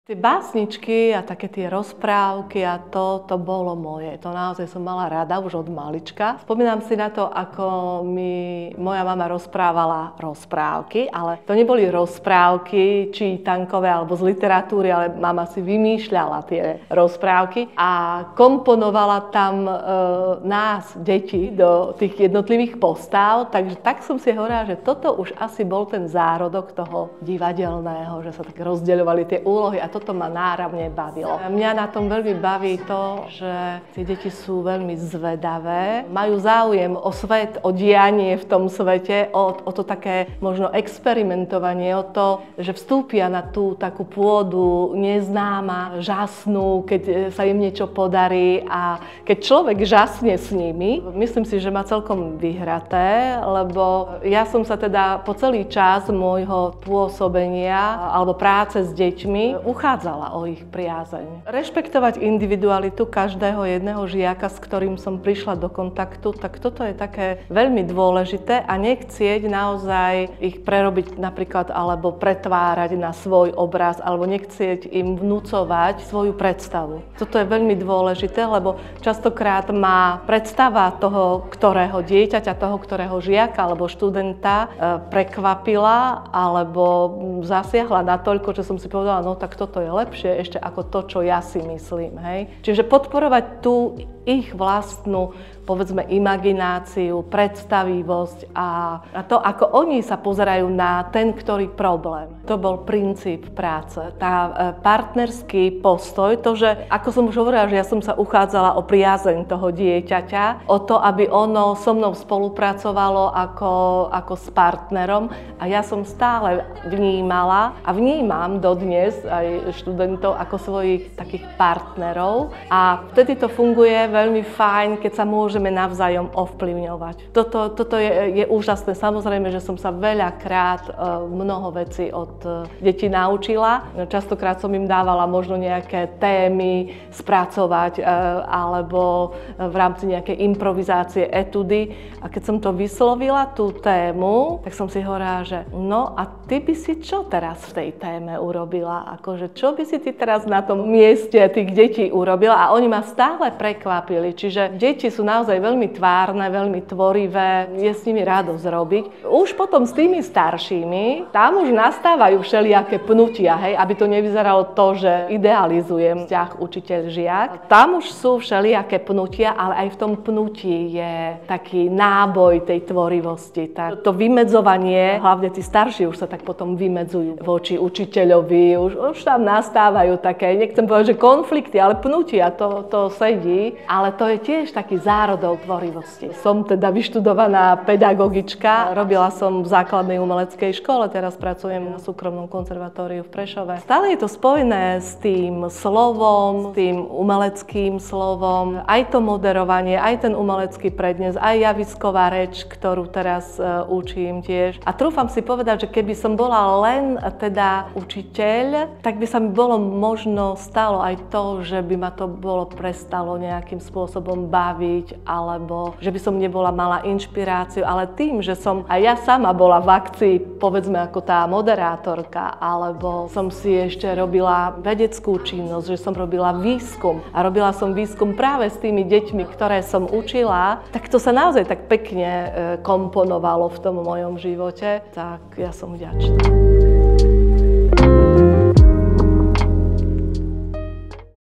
Tie básničky a také tie rozprávky a to bolo moje. To naozaj som mala rada už od malička. Spomínam si na to, ako mi moja mama rozprávala rozprávky, ale to neboli rozprávky čítankové alebo z literatúry, ale mama si vymýšľala tie rozprávky a komponovala tam nás, deti, do tých jednotlivých postáv. Takže tak som si hovorila, že toto už asi bol ten zárodok toho divadelného, že sa tak rozdeľovali tie úlohy a toto ma náravne bavilo. Mňa na tom veľmi baví to, že tie deti sú veľmi zvedavé, majú záujem o svet, o dianie v tom svete, o to také možno experimentovanie, o to, že vstúpia na tú takú pôdu neznáma, žasnú, keď sa im niečo podarí a keď človek žasne s nimi, myslím si, že má celkom vyhraté, lebo ja som sa teda po celý čas môjho pôsobenia alebo práce s deťmi uchádzala o ich priazeň. Rešpektovať individualitu každého jedného žiaka, s ktorým som prišla do kontaktu, tak toto je také veľmi dôležité a nechcieť naozaj ich prerobiť napríklad alebo pretvárať na svoj obraz alebo nechcieť im vnúcovať svoju predstavu. Toto je veľmi dôležité, lebo častokrát má predstava toho, ktorého dieťaťa, toho, ktorého žiaka alebo študenta prekvapila alebo zasiahla natoľko, že som si povedala, no tak toto je lepšie ešte ako to, čo ja si myslím. Hej? Čiže podporovať tú ich vlastnú, povedzme, imagináciu, predstavivosť a to, ako oni sa pozerajú na ten, ktorý problém. To bol princíp práce. Tá partnerský postoj, to, že, ako som už hovorila, že ja som sa uchádzala o priazeň toho dieťaťa, o to, aby ono so mnou spolupracovalo ako s partnerom a ja som stále vnímala a vnímam dodnes aj študentov ako svojich takých partnerov a vtedy to funguje veľmi fajn, keď sa môžeme navzájom ovplyvňovať. Toto je úžasné. Samozrejme, že som sa veľakrát mnoho vecí od detí naučila. Častokrát som im dávala možno nejaké témy spracovať alebo v rámci nejakej improvizácie, etudy. A keď som to vyslovila, tú tému, tak som si hovorila, že no a ty by si čo teraz v tej téme urobila? Akože čo by si ty teraz na tom mieste tých detí urobila? A oni ma stále prekvapili. Čiže deti sú naozaj veľmi tvárne, veľmi tvorivé, je s nimi radosť robiť. Už potom s tými staršími, tam už nastávajú všelijaké pnutia, hej, aby to nevyzeralo to, že idealizujem vzťah učiteľ-žiak. Tam už sú všelijaké pnutia, ale aj v tom pnutí je taký náboj tej tvorivosti. To vymedzovanie, hlavne tí starší už sa tak potom vymedzujú voči učiteľovi, už tam nastávajú také, nechcem povedať, že konflikty, ale pnutia, to sedí, ale to je tiež taký zárodok tvorivosti. Som teda vyštudovaná pedagogička, robila som v základnej umeleckej škole, teraz pracujem na súkromnom konzervatóriu v Prešove. Stále je to spojené s tým slovom, s tým umeleckým slovom, aj to moderovanie, aj ten umelecký prednes, aj javisková reč, ktorú teraz učím tiež. A trúfam si povedať, že keby som bola len teda učiteľ, tak by sa mi bolo možno stalo aj to, že by ma to bolo prestalo nejakým spôsobom baviť, alebo že by som mala inšpiráciu, ale tým, že som aj ja sama bola v akcii, povedzme ako tá moderátorka, alebo som si ešte robila vedeckú činnosť, že som robila výskum a robila som výskum práve s tými deťmi, ktoré som učila, tak to sa naozaj tak pekne komponovalo v tom mojom živote, tak ja som vďačná.